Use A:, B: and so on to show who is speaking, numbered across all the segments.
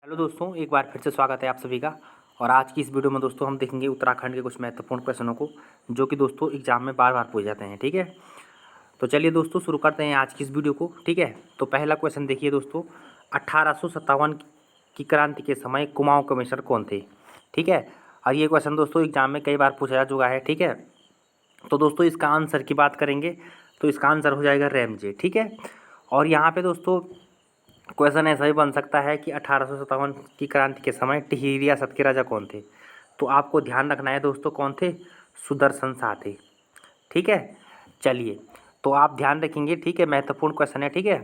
A: Hello दोस्तों, एक बार फिर से स्वागत है आप सभी का। और आज की इस वीडियो में दोस्तों हम देखेंगे उत्तराखंड के कुछ महत्वपूर्ण क्वेश्चनों को जो कि दोस्तों एग्जाम में बार बार पूछे जाते हैं। ठीक है, तो चलिए दोस्तों शुरू करते हैं आज की इस वीडियो को। ठीक है, तो पहला क्वेश्चन देखिए दोस्तों, 1857 की क्रांति के समय कुमाऊं कमिश्नर कौन थे? ठीक है, और ये क्वेश्चन दोस्तों एग्जाम में कई बार पूछा जा चुका है। ठीक है, तो दोस्तों इसका आंसर की बात करेंगे तो इसका आंसर हो जाएगा रैमजे। ठीक है, और यहाँ पे दोस्तों क्वेश्चन ऐसा भी बन सकता है कि 1857 की क्रांति के समय टिहरी रियासत के राजा कौन थे? तो आपको ध्यान रखना है दोस्तों, कौन थे? सुदर्शन शाह थे। ठीक है, चलिए तो आप ध्यान रखेंगे। ठीक है, महत्वपूर्ण क्वेश्चन है। ठीक है,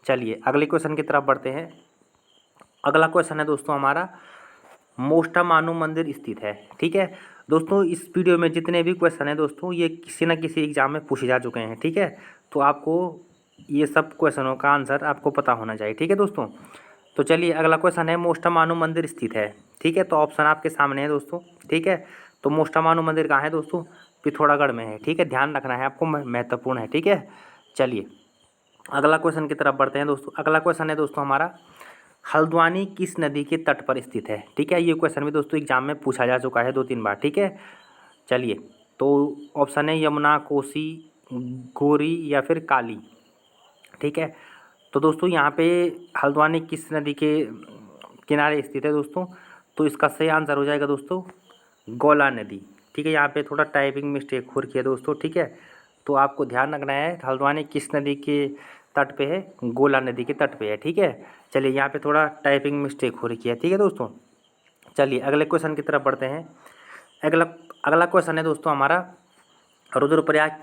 A: चलिए अगले क्वेश्चन की तरफ बढ़ते हैं। अगला क्वेश्चन है दोस्तों हमारा, मोष्टा मानू मंदिर स्थित है। ठीक है दोस्तों, इस वीडियो में जितने भी क्वेश्चन है दोस्तों ये किसी न किसी एग्जाम में पूछे जा चुके हैं। ठीक है, तो आपको ये सब क्वेश्चनों का आंसर आपको पता होना चाहिए। ठीक है दोस्तों, तो चलिए अगला क्वेश्चन है, मोष्टा मानू मंदिर स्थित है। ठीक है, तो ऑप्शन आपके सामने है दोस्तों। ठीक है, तो मोष्टा मानू मंदिर कहाँ है दोस्तों? पिथौरागढ़ में है। ठीक है, ध्यान रखना है आपको, महत्वपूर्ण है। ठीक है, चलिए अगला क्वेश्चन की तरफ बढ़ते हैं दोस्तों। अगला क्वेश्चन है दोस्तों हमारा, हल्द्वानी किस नदी के तट पर स्थित है? ठीक है, ये क्वेश्चन भी दोस्तों एग्जाम में पूछा जा चुका है 2-3 बार। ठीक है, चलिए तो ऑप्शन है यमुना, कोसी, गोरी या फिर काली। ठीक है, तो दोस्तों यहाँ पे हल्द्वानी किस नदी के किनारे स्थित है दोस्तों? तो इसका सही आंसर हो जाएगा दोस्तों गौला नदी। ठीक है, यहाँ पे थोड़ा टाइपिंग मिस्टेक हो रखी है दोस्तों। ठीक है, तो आपको ध्यान रखना है हल्द्वानी किस नदी के तट पे है? गोला नदी के तट पे है। ठीक है, चलिए यहाँ पे थोड़ा टाइपिंग मिस्टेक हो रखी है। ठीक है दोस्तों, चलिए अगले क्वेश्चन की तरफ बढ़ते हैं। अगला अगला क्वेश्चन है दोस्तों हमारा, रुद्रप्रयाग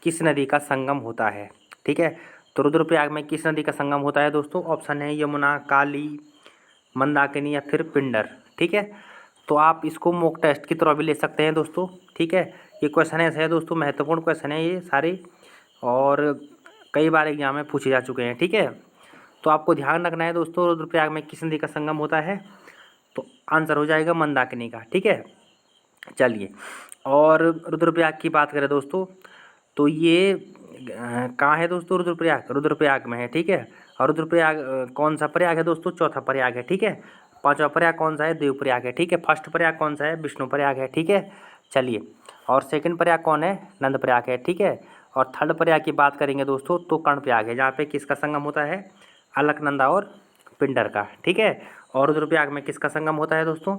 A: किस नदी का संगम होता है? ठीक है, तो रुद्रप्रयाग में किस नदी का संगम होता है दोस्तों? ऑप्शन है यमुना, काली, मंदाकिनी या फिर पिंडर। ठीक है, तो आप इसको मॉक टेस्ट की तरह भी ले सकते हैं दोस्तों। ठीक है, ये क्वेश्चन ऐसा है दोस्तों, महत्वपूर्ण क्वेश्चन है ये सारे, और कई बार एग्जाम में पूछे जा चुके हैं। ठीक है, तो आपको ध्यान रखना है दोस्तों, रुद्रप्रयाग में किस नदी का संगम होता है? तो आंसर हो जाएगा मंदाकिनी का। ठीक है, चलिए और रुद्रप्रयाग की बात करें दोस्तों तो ये कहाँ है दोस्तों? रुद्रप्रयाग में है। ठीक है, और रुद्रप्रयाग कौन सा प्रयाग है दोस्तों? चौथा प्रयाग है। ठीक है, पांचवा प्रयाग कौन सा है? देवप्रयाग है। ठीक है, फर्स्ट प्रयाग कौन सा है? विष्णु प्रयाग है। ठीक है, चलिए और सेकंड प्रयाग कौन है? नंद प्रयाग है। ठीक है, और थर्ड प्रयाग की बात करेंगे दोस्तों तो कर्ण प्रयाग है, जहाँ पे किसका संगम होता है? अलकनंदा और पिंडर का। ठीक है, और रुद्रप्रयाग में किसका संगम होता है दोस्तों?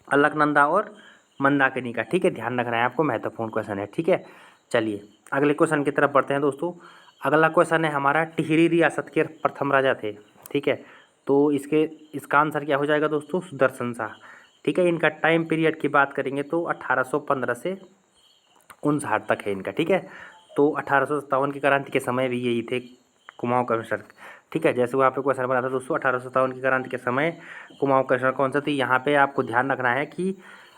A: अलकनंदा और मंदाकिनी का। ठीक है, ध्यान रखना है आपको, महत्वपूर्ण क्वेश्चन है। ठीक है, चलिए अगले क्वेश्चन की तरफ बढ़ते हैं दोस्तों। अगला क्वेश्चन है हमारा, टिहरी रियासत के प्रथम राजा थे। ठीक है, तो इसका आंसर क्या हो जाएगा दोस्तों? सुदर्शन शाह। ठीक है, इनका टाइम पीरियड की बात करेंगे तो 1815 से 59 तक है इनका। ठीक है, तो 1857 की क्रांति के समय भी यही थे कुमाऊं कमिश्नर। ठीक है, जैसे वहाँ पे क्वेश्चन बना था दोस्तों, 1857 की क्रांति के समय कुमाऊं कमिश्नर कौन सा थी? यहाँ पे आपको ध्यान रखना है कि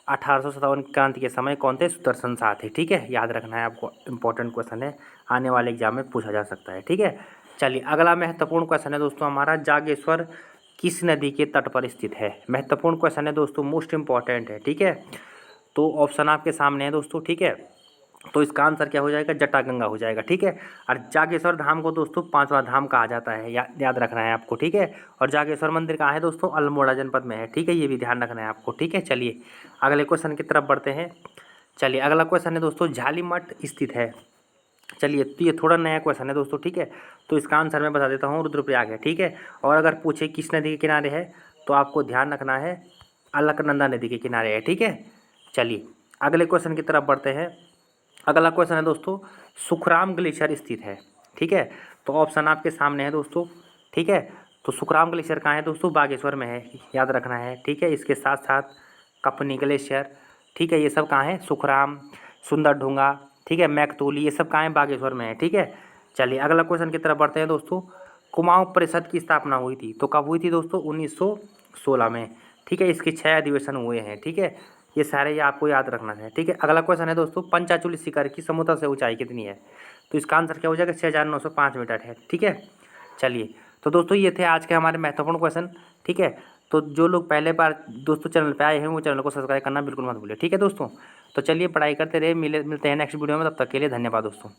A: 1857 की क्रांति के समय कौन थे? सुदर्शन शाह थे। ठीक है, याद रखना है आपको, इंपॉर्टेंट क्वेश्चन है, आने वाले एग्जाम में पूछा जा सकता है। ठीक है, चलिए अगला महत्वपूर्ण क्वेश्चन है दोस्तों हमारा, जागेश्वर किस नदी के तट पर स्थित है? महत्वपूर्ण क्वेश्चन है दोस्तों, मोस्ट इंपॉर्टेंट है। ठीक है, तो ऑप्शन आपके सामने है दोस्तों। ठीक है, तो इसका आंसर क्या हो जाएगा? जटागंगा हो जाएगा। ठीक है, और जागेश्वर धाम को दोस्तों 5वां धाम कहा जाता है, याद रखना है आपको। ठीक है, और जागेश्वर मंदिर कहाँ है दोस्तों? अल्मोड़ा जनपद में है। ठीक है, ये भी ध्यान रखना है आपको। ठीक है, चलिए अगले क्वेश्चन की तरफ बढ़ते हैं। चलिए अगला क्वेश्चन है दोस्तों, झालीमठ स्थित है। चलिए तो ये थोड़ा नया क्वेश्चन है दोस्तों। ठीक है, तो इसका आंसर मैं बता देता हूँ, रुद्रप्रयाग है। ठीक है, और अगर पूछे किस नदी के किनारे है तो आपको ध्यान रखना है अलकनंदा नदी के किनारे है। ठीक है, चलिए अगले क्वेश्चन की तरफ बढ़ते हैं। अगला क्वेश्चन है दोस्तों, सुखराम ग्लेशियर स्थित है। ठीक है, तो ऑप्शन आपके सामने है दोस्तों। ठीक है, तो सुखराम ग्लेशियर कहाँ है दोस्तों? बागेश्वर में है, याद रखना है। ठीक है, इसके साथ साथ कपनी ग्लेशियर। ठीक है, ये सब कहाँ है? सुखराम, सुंदर ढूंगा, ठीक है, मैकतोली, ये सब कहाँ है? बागेश्वर में है। ठीक है, चलिए अगला क्वेश्चन की तरफ बढ़ते हैं दोस्तों। कुमाऊं परिषद की स्थापना हुई थी तो कब हुई थी दोस्तों? 1916 में। ठीक है, इसके 6 अधिवेशन हुए हैं। ठीक है, ये सारे ये आपको याद रखना है। ठीक है, अगला क्वेश्चन है दोस्तों, पंचाचूली शिखर की समुद्र से ऊंचाई कितनी है? तो इसका आंसर क्या हो जाएगा? 6905 मीटर है। ठीक है, चलिए तो दोस्तों ये थे आज के हमारे महत्वपूर्ण क्वेश्चन। ठीक है, तो जो लोग पहले बार दोस्तों चैनल पे आए हैं वो चैनल को सब्सक्राइब करना बिल्कुल मत भूलिए। ठीक है दोस्तों, तो चलिए पढ़ाई करते रहे, मिलते हैं नेक्स्ट वीडियो में, तब तक के लिए धन्यवाद दोस्तों।